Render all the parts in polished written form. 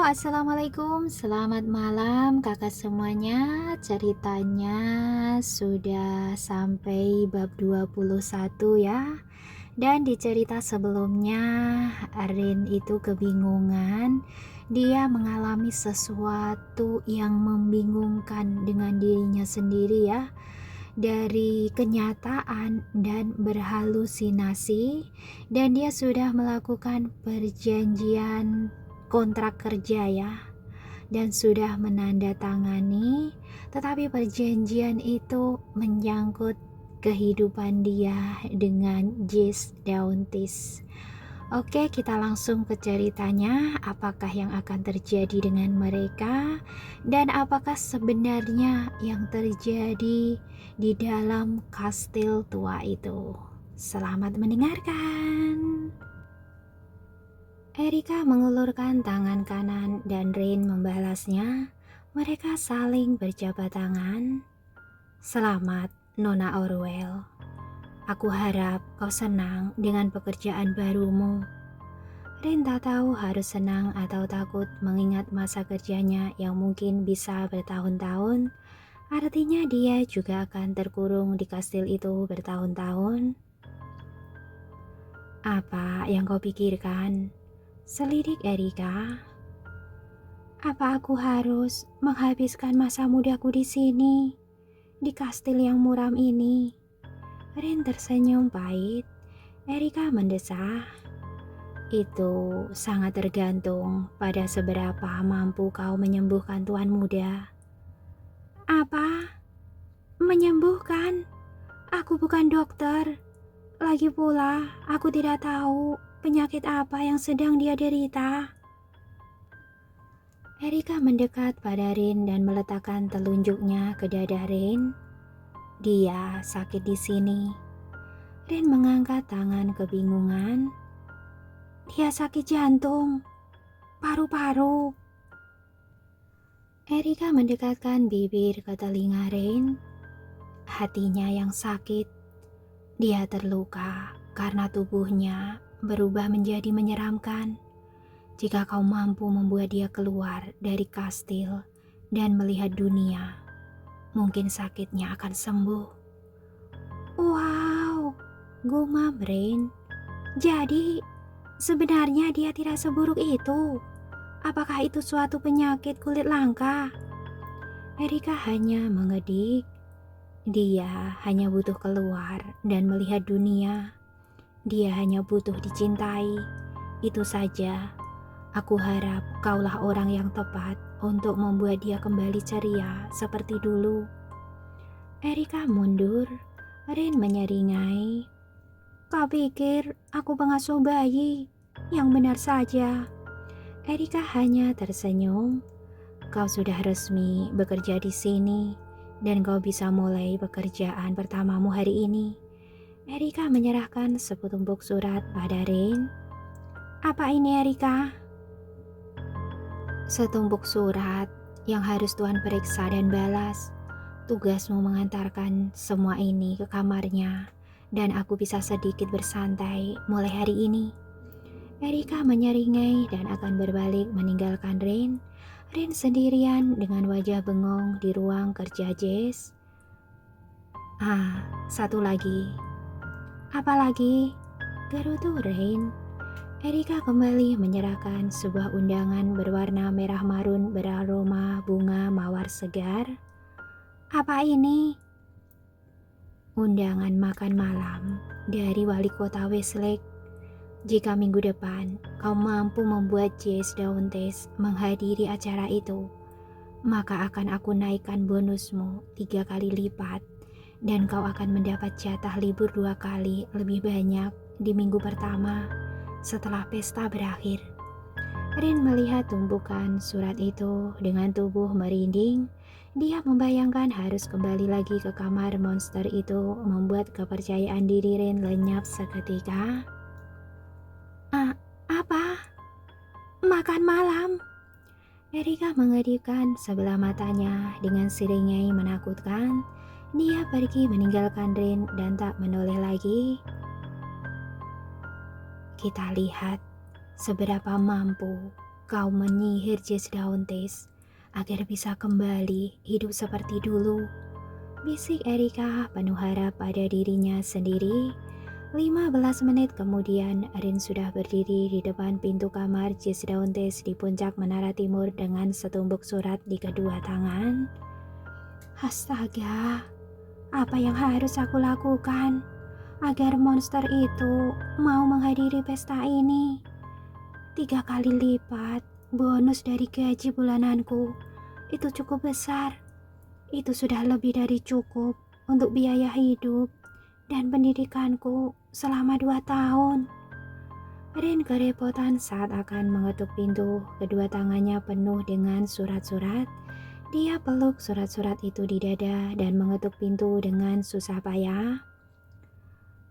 Assalamualaikum. Selamat malam kakak semuanya. Ceritanya sudah sampai bab 21 ya. Dan di cerita sebelumnya, Arin itu kebingungan. Dia mengalami sesuatu yang membingungkan dengan dirinya sendiri ya. Dari kenyataan dan berhalusinasi, dan dia sudah melakukan perjanjian kontrak kerja ya, dan sudah menandatangani, tetapi perjanjian itu menyangkut kehidupan dia dengan Jess Dauntis. Oke, kita langsung ke ceritanya. Apakah yang akan terjadi dengan mereka, dan apakah sebenarnya yang terjadi di dalam kastil tua itu? Selamat mendengarkan. Erika mengulurkan tangan kanan dan Rain membalasnya. Mereka saling berjabat tangan. Selamat, Nona Orwell. Aku harap kau senang dengan pekerjaan barumu. Rain tak tahu harus senang atau takut mengingat masa kerjanya yang mungkin bisa bertahun-tahun. Artinya dia juga akan terkurung di kastil itu bertahun-tahun. Apa yang kau pikirkan? Selidik Erika. Apa aku harus menghabiskan masa mudaku di sini, di kastil yang muram ini? Rin tersenyum pahit. Erika mendesah. Itu sangat tergantung pada seberapa mampu kau menyembuhkan tuan muda. Apa? Menyembuhkan? Aku bukan dokter. Lagi pula, aku tidak tahu penyakit apa yang sedang dia derita. Erika mendekat pada Rin dan meletakkan telunjuknya ke dada Rin. Dia sakit di sini. Rin mengangkat tangan kebingungan. Dia sakit jantung, paru-paru. Erika mendekatkan bibir ke telinga Rin. Hatinya yang sakit. Dia terluka karena tubuhnya berubah menjadi menyeramkan. Jika kau mampu membuat dia keluar dari kastil dan melihat dunia, mungkin sakitnya akan sembuh. Wow, gumam Rain. Jadi, sebenarnya dia tidak seburuk itu. Apakah itu suatu penyakit kulit langka? Erika hanya mengedik. Dia hanya butuh keluar dan melihat dunia. Dia hanya butuh dicintai. Itu saja. Aku harap kaulah orang yang tepat untuk membuat dia kembali ceria seperti dulu. Erika mundur. Rin menyeringai. Kau pikir aku pengasuh bayi? Yang benar saja. Erika hanya tersenyum. Kau sudah resmi bekerja di sini dan kau bisa mulai pekerjaan pertamamu hari ini. Erika menyerahkan seputumpuk surat pada Rin. Apa ini Erika? Setumpuk surat yang harus Tuhan periksa dan balas. Tugasmu mengantarkan semua ini ke kamarnya dan aku bisa sedikit bersantai mulai hari ini. Erika menyeringai dan akan berbalik meninggalkan Rin. Rin sendirian dengan wajah bengong di ruang kerja Jess. Satu lagi. Apa lagi? Gerutu Rin. Erika kembali menyerahkan sebuah undangan berwarna merah marun beraroma bunga mawar segar. Apa ini? Undangan makan malam dari wali kota Westlake. Jika minggu depan kau mampu membuat Jess Dauntis menghadiri acara itu, maka akan aku naikkan bonusmu 3 kali lipat dan kau akan mendapat jatah libur 2 kali lebih banyak di minggu pertama setelah pesta berakhir. Rin melihat tumpukan surat itu dengan tubuh merinding. Dia membayangkan harus kembali lagi ke kamar monster itu membuat kepercayaan diri Rin lenyap seketika. Apa? Makan malam? Erika mengedipkan sebelah matanya dengan seringai menakutkan. Dia pergi meninggalkan Rin dan tak menoleh lagi. Kita lihat seberapa mampu kau menyihir Jess Dauntes agar bisa kembali hidup seperti dulu. Bisik Erika penuh harap pada dirinya sendiri. 15 menit kemudian, Rin sudah berdiri di depan pintu kamar Jess Dauntes di puncak Menara Timur dengan setumpuk surat di kedua tangan. Astaga, apa yang harus aku lakukan agar monster itu mau menghadiri pesta ini? 3 kali lipat bonus dari gaji bulananku. Itu cukup besar. Itu sudah lebih dari cukup untuk biaya hidup dan pendidikanku selama 2 tahun. Rin kerepotan saat akan mengetuk pintu. Kedua tangannya penuh dengan surat-surat. Dia peluk surat-surat itu di dada dan mengetuk pintu dengan susah payah.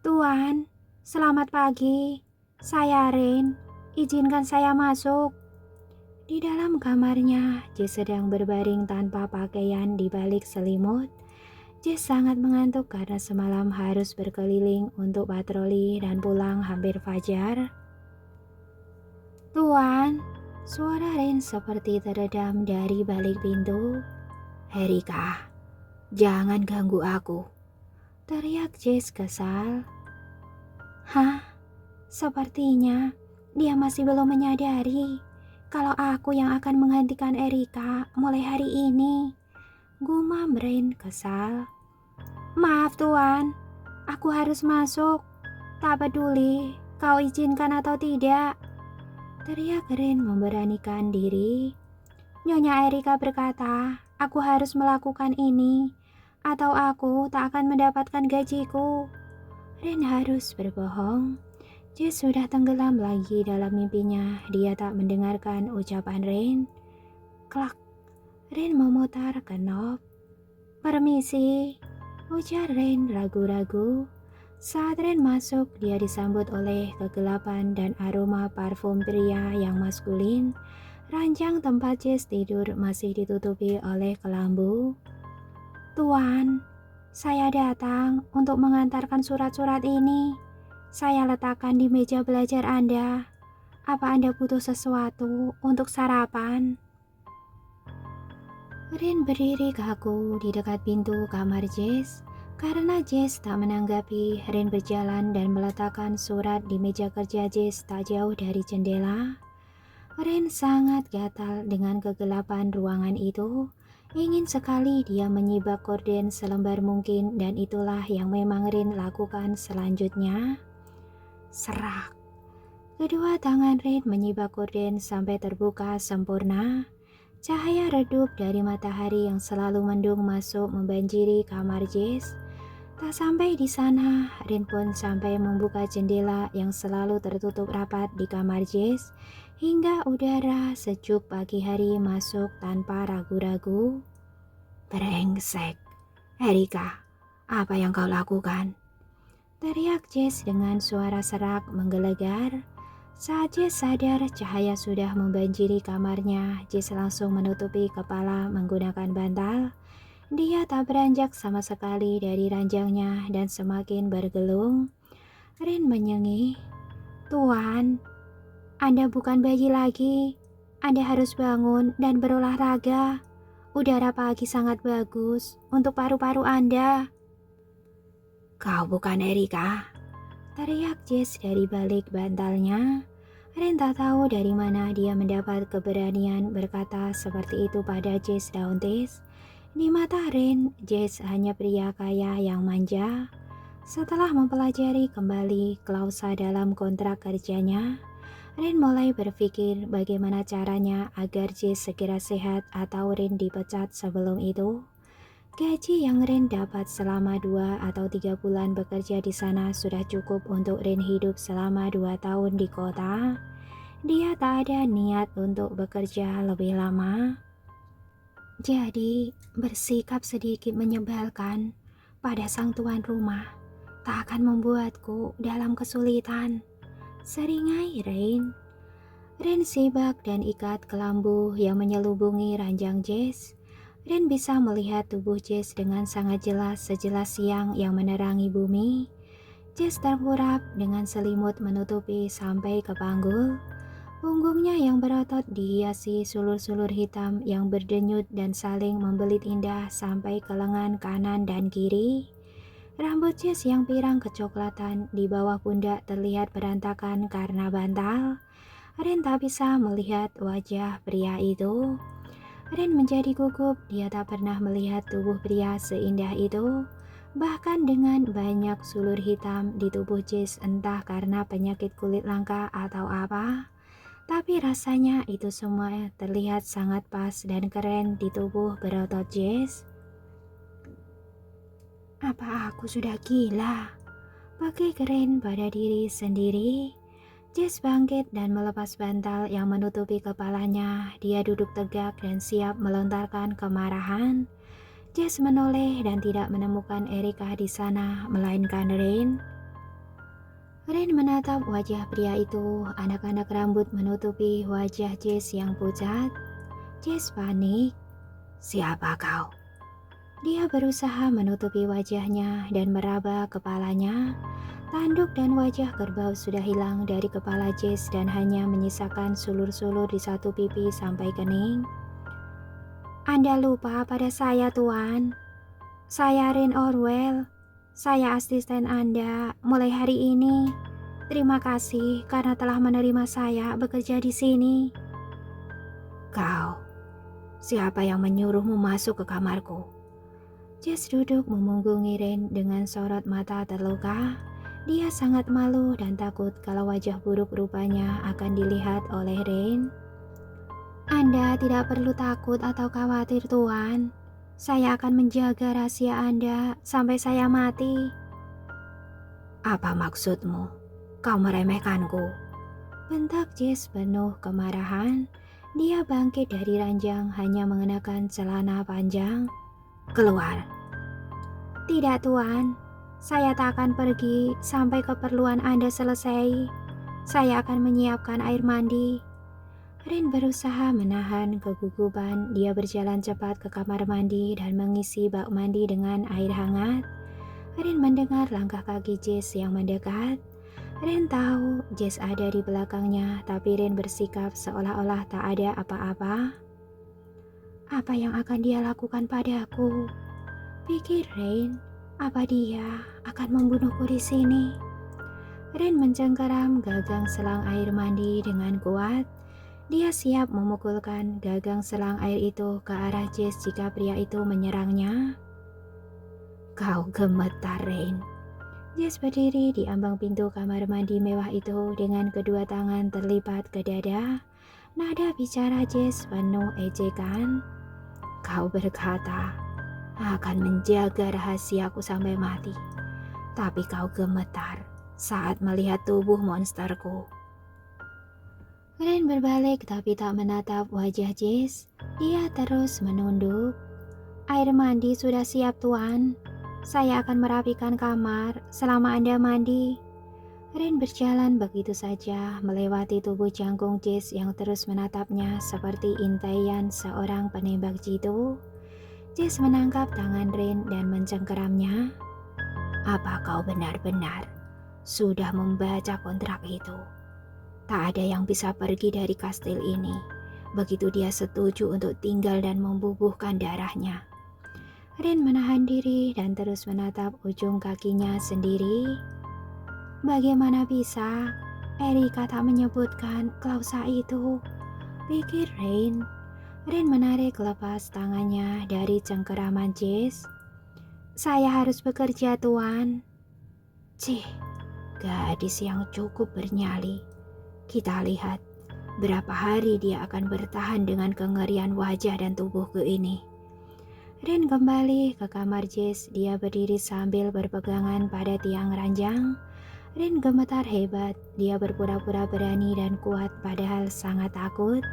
Tuan, selamat pagi. Saya Rin. Izinkan saya masuk. Di dalam kamarnya, Jess sedang berbaring tanpa pakaian di balik selimut. Jess sangat mengantuk karena semalam harus berkeliling untuk patroli dan pulang hampir fajar. Tuan, suara Rin seperti teredam dari balik pintu. Erika, jangan ganggu aku, teriak Jess kesal. Hah? Sepertinya dia masih belum menyadari kalau aku yang akan menggantikan Erika mulai hari ini, gumam Rin kesal. Maaf tuan, aku harus masuk. Tak peduli kau izinkan atau tidak, teriak Rin memberanikan diri. Nyonya Erika berkata, aku harus melakukan ini, atau aku tak akan mendapatkan gajiku. Rin harus berbohong. Jess sudah tenggelam lagi dalam mimpinya. Dia tak mendengarkan ucapan Rin. Klak, Rin memutar knob. Permisi, ujar Rin ragu-ragu. Saat Rin masuk, dia disambut oleh kegelapan dan aroma parfum pria yang maskulin. Ranjang tempat Jess tidur masih ditutupi oleh kelambu. Tuan, saya datang untuk mengantarkan surat-surat ini. Saya letakkan di meja belajar Anda. Apa Anda butuh sesuatu untuk sarapan? Rin berdiri kaku di dekat pintu kamar Jess. Karena Jess tak menanggapi, Rin berjalan dan meletakkan surat di meja kerja Jess tak jauh dari jendela. Rin sangat gatal dengan kegelapan ruangan itu. Ingin sekali dia menyibak korden selembar mungkin, dan itulah yang memang Rin lakukan selanjutnya. Serak. Kedua tangan Rin menyibak korden sampai terbuka sempurna. Cahaya redup dari matahari yang selalu mendung masuk membanjiri kamar Jess. Tak sampai di sana, Rin pun sampai membuka jendela yang selalu tertutup rapat di kamar Jess, hingga udara sejuk pagi hari masuk tanpa ragu-ragu. Brengsek, Erika, apa yang kau lakukan? Teriak Jess dengan suara serak menggelegar. Saat Jess sadar cahaya sudah membanjiri kamarnya, Jess langsung menutupi kepala menggunakan bantal. Dia tak beranjak sama sekali dari ranjangnya dan semakin bergelung. Rin menyengih. Tuan, Anda bukan bayi lagi. Anda harus bangun dan berolahraga. Udara pagi sangat bagus untuk paru-paru Anda. Kau bukan Erika, teriak Jess dari balik bantalnya. Rin tak tahu dari mana dia mendapat keberanian berkata seperti itu pada Jess Dauntes. Di mata Rin, Jess hanya pria kaya yang manja. Setelah mempelajari kembali klausa dalam kontrak kerjanya, Rin mulai berpikir bagaimana caranya agar Jess segera sehat atau Rin dipecat sebelum itu. Gaji yang Rin dapat selama 2 atau 3 bulan bekerja di sana sudah cukup untuk Rin hidup selama 2 tahun di kota. Dia tak ada niat untuk bekerja lebih lama. Jadi, bersikap sedikit menyebalkan pada sang tuan rumah tak akan membuatku dalam kesulitan. Seringai Rin. Rin sibak dan ikat kelambu yang menyelubungi ranjang Jess. Rin bisa melihat tubuh Jess dengan sangat jelas, sejelas siang yang menerangi bumi. Jess terkurap dengan selimut menutupi sampai ke panggul. Punggungnya yang berotot dihiasi sulur-sulur hitam yang berdenyut dan saling membelit indah sampai ke lengan kanan dan kiri. Rambut Jess yang pirang kecoklatan di bawah pundak terlihat berantakan karena bantal. Ren tak bisa melihat wajah pria itu. Ren menjadi gugup, dia tak pernah melihat tubuh pria seindah itu. Bahkan dengan banyak sulur hitam di tubuh Jess, entah karena penyakit kulit langka atau apa. Tapi rasanya itu semua terlihat sangat pas dan keren di tubuh berotot Jess. Apa aku sudah gila? Pakai keren pada diri sendiri. Jess bangkit dan melepas bantal yang menutupi kepalanya. Dia duduk tegak dan siap melontarkan kemarahan. Jess menoleh dan tidak menemukan Erika di sana, melainkan Rain. Rain menatap wajah pria itu. Anak-anak rambut menutupi wajah Jess yang pucat. Jess panik. Siapa kau? Dia berusaha menutupi wajahnya dan meraba kepalanya. Tanduk dan wajah kerbau sudah hilang dari kepala Jess dan hanya menyisakan sulur-sulur di satu pipi sampai kening. Anda lupa pada saya, Tuan. Saya Rain Orwell. Saya asisten Anda mulai hari ini. Terima kasih karena telah menerima saya bekerja di sini. Kau, siapa yang menyuruhmu masuk ke kamarku? Jess duduk memunggungi Rain dengan sorot mata terluka. Dia sangat malu dan takut kalau wajah buruk rupanya akan dilihat oleh Rain. Anda tidak perlu takut atau khawatir, Tuan. Saya akan menjaga rahasia Anda sampai saya mati. Apa maksudmu? Kau meremehkanku? Bentak Jess penuh kemarahan. Dia bangkit dari ranjang hanya mengenakan celana panjang. Keluar. Tidak, Tuan. Saya tak akan pergi sampai keperluan Anda selesai. Saya akan menyiapkan air mandi. Rin berusaha menahan kegugupan. Dia berjalan cepat ke kamar mandi dan mengisi bak mandi dengan air hangat. Rin mendengar langkah kaki Jess yang mendekat. Rin tahu Jess ada di belakangnya, tapi Rin bersikap seolah-olah tak ada apa-apa. Apa yang akan dia lakukan padaku? Pikir Rin, apa dia akan membunuhku di sini? Rin mencengkeram gagang selang air mandi dengan kuat. Dia siap memukulkan gagang selang air itu ke arah Jess jika pria itu menyerangnya. Kau gemetar, Rain. Jess berdiri di ambang pintu kamar mandi mewah itu dengan kedua tangan terlipat ke dada. Nada bicara Jess penuh ejekan. Kau berkata, akan menjaga rahasiaku sampai mati. Tapi kau gemetar saat melihat tubuh monsterku. Ren berbalik tapi tak menatap wajah Jess. Dia terus menunduk. Air mandi sudah siap, Tuan. Saya akan merapikan kamar selama Anda mandi. Ren berjalan begitu saja melewati tubuh jangkung Jess yang terus menatapnya seperti intaian seorang penembak jitu. Jess menangkap tangan Ren dan mencengkeramnya. Apa kau benar-benar sudah membaca kontrak itu? Tak ada yang bisa pergi dari kastil ini. Begitu dia setuju untuk tinggal dan membubuhkan darahnya. Rin menahan diri dan terus menatap ujung kakinya sendiri. Bagaimana bisa Erika tak menyebutkan klausa itu? Pikir Rin. Rin menarik lepas tangannya dari cengkeraman Jess. Saya harus bekerja, Tuan. Cih, gadis yang cukup bernyali. Kita lihat berapa hari dia akan bertahan dengan kengerian wajah dan tubuhku ini. Rin kembali ke kamar Jess. Dia berdiri sambil berpegangan pada tiang ranjang. Rin gemetar hebat. Dia berpura-pura berani dan kuat padahal sangat takut.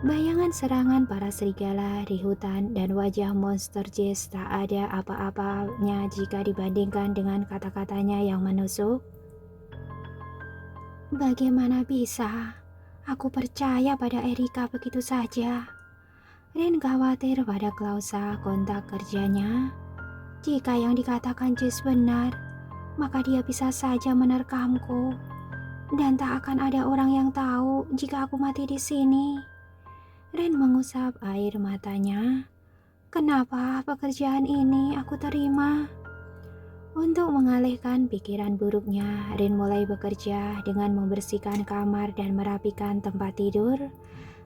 Bayangan serangan para serigala di hutan dan wajah monster Jess tak ada apa-apanya jika dibandingkan dengan kata-katanya yang menusuk. Bagaimana bisa? Aku percaya pada Erika begitu saja. Rin khawatir pada klausa kontak kerjanya. Jika yang dikatakan Jess benar, maka dia bisa saja menerkamku. dan tak akan ada orang yang tahu jika aku mati di sini. Rin mengusap air matanya. Kenapa pekerjaan ini aku terima? Untuk mengalihkan pikiran buruknya, Rin mulai bekerja dengan membersihkan kamar dan merapikan tempat tidur.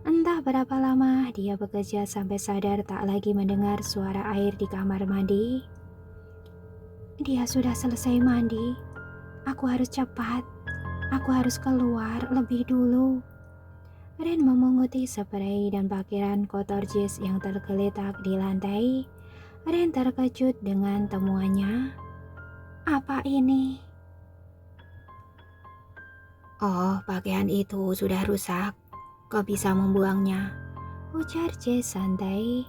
Entah berapa lama dia bekerja sampai sadar tak lagi mendengar suara air di kamar mandi. Dia sudah selesai mandi. Aku harus cepat. Aku harus keluar lebih dulu. Rin memunguti spray dan parkiran kotor Jess yang tergeletak di lantai. Rin terkejut dengan temuannya. Apa ini? Oh, pakaian itu sudah rusak. Kau bisa membuangnya, ujar Jess santai.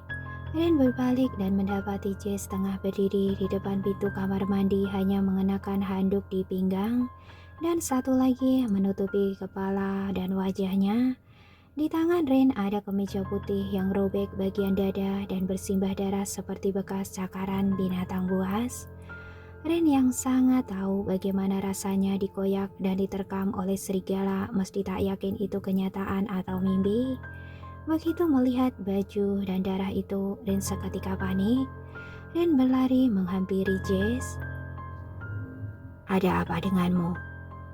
Rin berbalik dan mendapati Jess tengah berdiri di depan pintu kamar mandi hanya mengenakan handuk di pinggang dan satu lagi menutupi kepala dan wajahnya. Di tangan Rin ada kemeja putih yang robek bagian dada dan bersimbah darah seperti bekas cakaran binatang buas. Rin yang sangat tahu bagaimana rasanya dikoyak dan diterkam oleh serigala meski tak yakin itu kenyataan atau mimpi. Begitu melihat baju dan darah itu, Rin seketika panik. Rin berlari menghampiri Jess. Ada apa denganmu?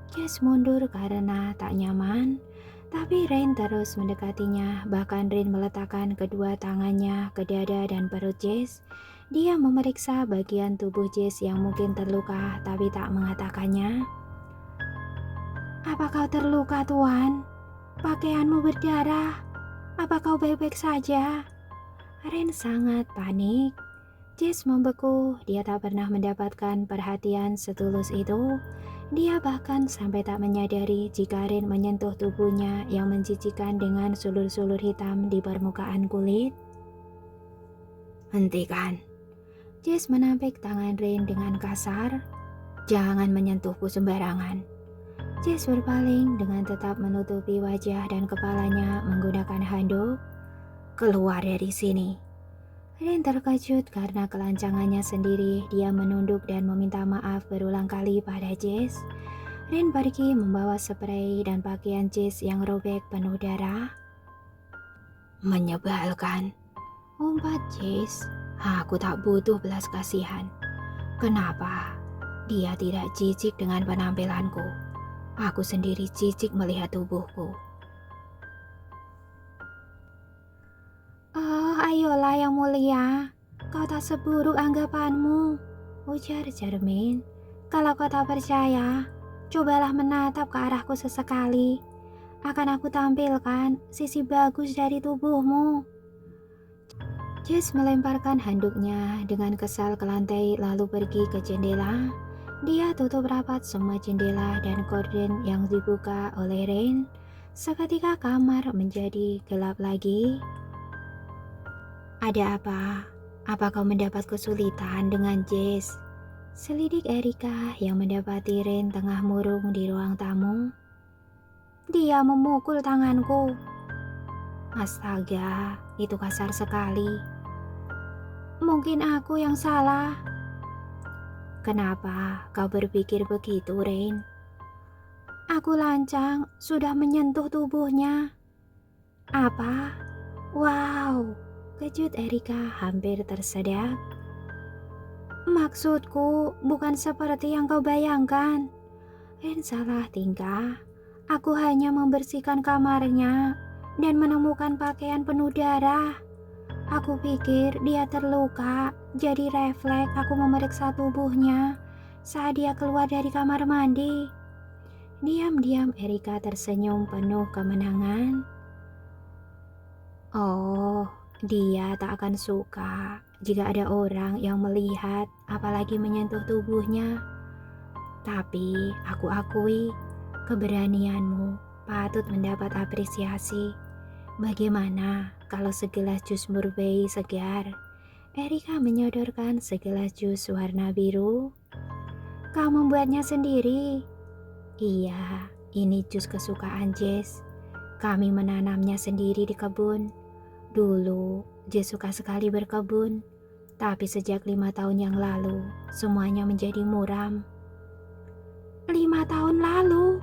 Jess mundur karena tak nyaman. Tapi Rin terus mendekatinya, bahkan Rin meletakkan kedua tangannya ke dada dan perut Jess. Dia memeriksa bagian tubuh Jess yang mungkin terluka tapi tak mengatakannya. Apa kau terluka, Tuan? Pakaianmu berdarah. Apa kau baik-baik saja? Rin sangat panik. Jess membeku, dia tak pernah mendapatkan perhatian setulus itu. Dia bahkan sampai tak menyadari jika Rin menyentuh tubuhnya yang menjijikan dengan sulur-sulur hitam di permukaan kulit. Hentikan. Jess menampik tangan Rin dengan kasar. Jangan menyentuhku sembarangan. Jess berpaling dengan tetap menutupi wajah dan kepalanya menggunakan handuk. Keluar dari sini. Rin terkejut karena kelancangannya sendiri. Dia menunduk dan meminta maaf berulang kali pada Jess. Rin pergi membawa spray dan pakaian Jess yang robek penuh darah. Menyebalkan, umpat Jess. Aku tak butuh belas kasihan. Kenapa? Dia tidak jijik dengan penampilanku. Aku sendiri jijik melihat tubuhku. Oh, ayolah yang mulia. Kau tak seburuk anggapanmu, ujar Jermaine. Kalau kau tak percaya, cobalah menatap ke arahku sesekali. Akan aku tampilkan sisi bagus dari tubuhmu. Jess melemparkan handuknya dengan kesal ke lantai lalu pergi ke jendela. Dia tutup rapat semua jendela dan gorden yang dibuka oleh Rin. Seketika kamar menjadi gelap lagi. Ada apa? Apa kau mendapat kesulitan dengan Jess? Selidik Erika yang mendapati Rin tengah murung di ruang tamu. Dia memukul tanganku. Astaga, itu kasar sekali. Mungkin aku yang salah. Kenapa kau berpikir begitu, Rin? Aku lancang sudah menyentuh tubuhnya. Apa? Wow, kejut Erika hampir tersedak. Maksudku bukan seperti yang kau bayangkan. Rin salah tingkah. Aku hanya membersihkan kamarnya dan menemukan pakaian penuh darah. Aku pikir dia terluka, jadi refleks aku memeriksa tubuhnya saat dia keluar dari kamar mandi. Diam-diam Erika tersenyum penuh kemenangan. Oh, dia tak akan suka jika ada orang yang melihat apalagi menyentuh tubuhnya. Tapi aku akui keberanianmu patut mendapat apresiasi. Bagaimana kalau segelas jus murbei segar? Erika menyodorkan segelas jus warna biru. Kau membuatnya sendiri? Iya, ini jus kesukaan Jess. Kami menanamnya sendiri di kebun. Dulu, Jess suka sekali berkebun. Tapi sejak 5 tahun yang lalu, semuanya menjadi muram. 5 tahun lalu?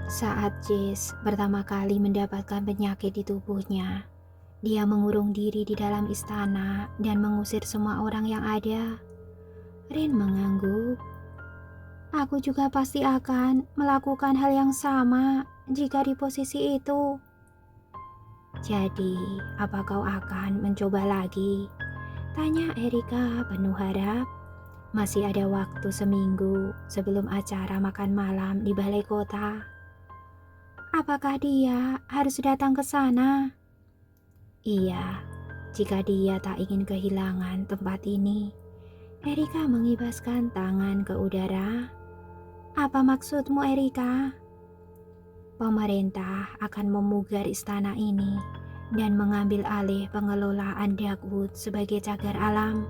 Saat Jess pertama kali mendapatkan penyakit di tubuhnya, dia mengurung diri di dalam istana dan mengusir semua orang yang ada. Rin mengangguk. Aku juga pasti akan melakukan hal yang sama jika di posisi itu. Jadi, apa kau akan mencoba lagi? Tanya Erika penuh harap. Masih ada waktu seminggu sebelum acara makan malam di balai kota. Apakah dia harus datang ke sana? Iya, jika dia tak ingin kehilangan tempat ini. Erika mengibaskan tangan ke udara. Apa maksudmu, Erika? Pemerintah akan memugar istana ini dan mengambil alih pengelolaan Darkwood sebagai cagar alam.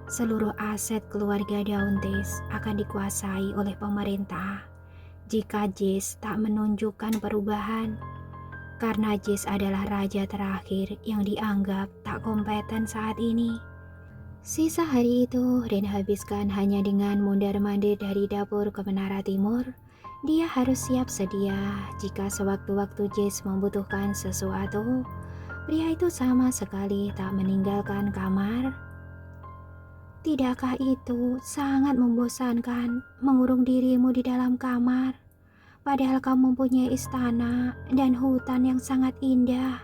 Seluruh aset keluarga Dauntes akan dikuasai oleh pemerintah jika Jess tak menunjukkan perubahan. Karena Jess adalah raja terakhir yang dianggap tak kompeten saat ini. Sisa hari itu Rin habiskan hanya dengan mondar-mandir dari dapur ke menara timur. Dia harus siap sedia jika sewaktu-waktu Jess membutuhkan sesuatu. Pria itu sama sekali tak meninggalkan kamar. Tidakkah itu sangat membosankan mengurung dirimu di dalam kamar? Padahal kamu mempunyai istana dan hutan yang sangat indah.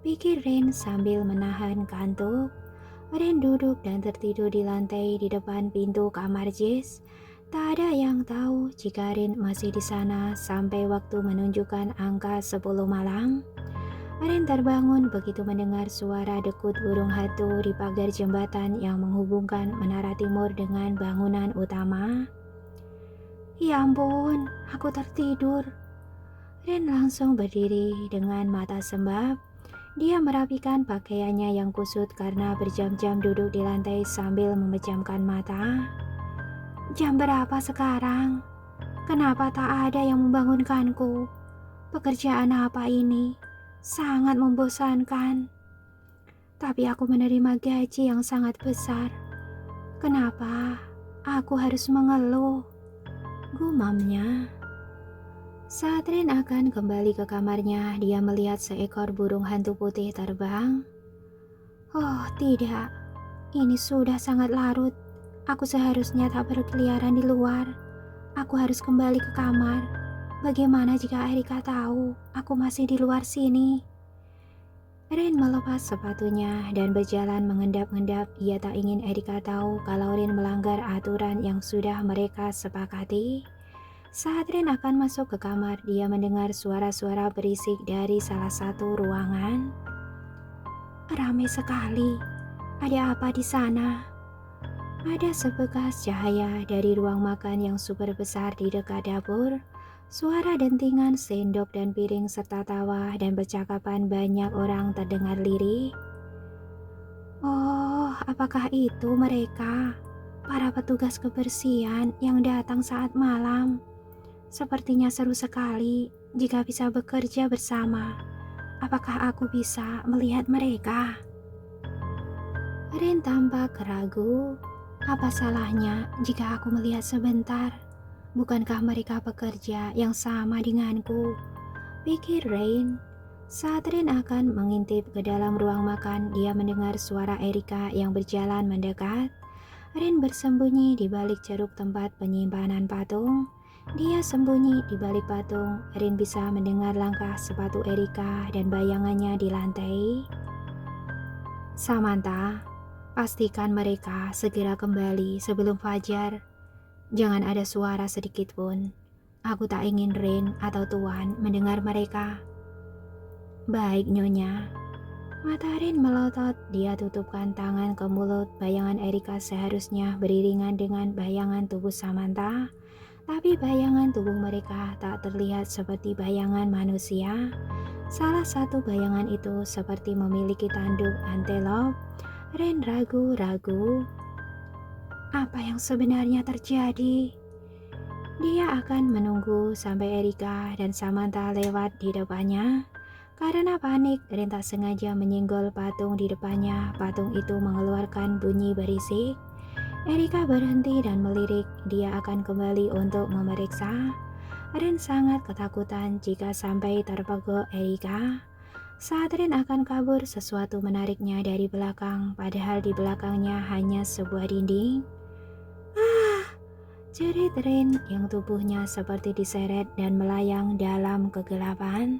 Pikir Rin sambil menahan kantuk. Rin duduk dan tertidur di lantai di depan pintu kamar Jess. Tak ada yang tahu jika Rin masih di sana sampai waktu menunjukkan angka 10 malam. Rin terbangun begitu mendengar suara dekut burung hantu di pagar jembatan yang menghubungkan menara timur dengan bangunan utama. Ya ampun, aku tertidur. Rin langsung berdiri dengan mata sembab. Dia merapikan pakaiannya yang kusut karena berjam-jam duduk di lantai sambil memejamkan mata. Jam berapa sekarang? Kenapa tak ada yang membangunkanku? Pekerjaan apa ini? Sangat membosankan. Tapi aku menerima gaji yang sangat besar. Kenapa aku harus mengeluh? Gumamnya. Saat Rin akan kembali ke kamarnya, dia melihat seekor burung hantu putih terbang. Oh tidak, ini sudah sangat larut. Aku seharusnya tak berkeliaran di luar. Aku harus kembali ke kamar. Bagaimana jika Erika tahu aku masih di luar sini? Rin melepas sepatunya dan berjalan mengendap-endap. Ia tak ingin Erika tahu kalau Rin melanggar aturan yang sudah mereka sepakati. Saat Rin akan masuk ke kamar, dia mendengar suara-suara berisik dari salah satu ruangan. Ramai sekali. Ada apa di sana? Ada sebekas cahaya dari ruang makan yang super besar di dekat dapur. Suara dentingan sendok dan piring serta tawa dan percakapan banyak orang terdengar lirih. Oh, apakah itu mereka? Para petugas kebersihan yang datang saat malam. Sepertinya seru sekali jika bisa bekerja bersama. Apakah aku bisa melihat mereka? Rin tampak ragu. Apa salahnya jika aku melihat sebentar? Bukankah mereka pekerja yang sama denganku? Pikir Rin. Saat Rin akan mengintip ke dalam ruang makan, dia mendengar suara Erika yang berjalan mendekat. Rin bersembunyi di balik ceruk tempat penyimpanan patung. Dia sembunyi di balik patung. Rin bisa mendengar langkah sepatu Erika dan bayangannya di lantai. Samantha, pastikan mereka segera kembali sebelum fajar. Jangan ada suara sedikit pun. Aku tak ingin Rin atau Tuan mendengar mereka. Baik, Nyonya. Mata Rin melotot. Dia tutupkan tangan ke mulut. Bayangan Erika seharusnya beriringan dengan bayangan tubuh Samantha. Tapi bayangan tubuh mereka tak terlihat seperti bayangan manusia. Salah satu bayangan itu seperti memiliki tanduk antelop. Rin ragu-ragu. Apa yang sebenarnya terjadi? Dia akan menunggu sampai Erika dan Samantha lewat di depannya. Karena panik, Rin tak sengaja menyenggol patung di depannya. Patung itu mengeluarkan bunyi berisik. Erika berhenti dan melirik. Dia akan kembali untuk memeriksa. Ren sangat ketakutan jika sampai terpegok Erika. Saat Ren akan kabur, sesuatu menariknya dari belakang, padahal di belakangnya hanya sebuah dinding. Ah! Jerit Ren yang tubuhnya seperti diseret dan melayang dalam kegelapan.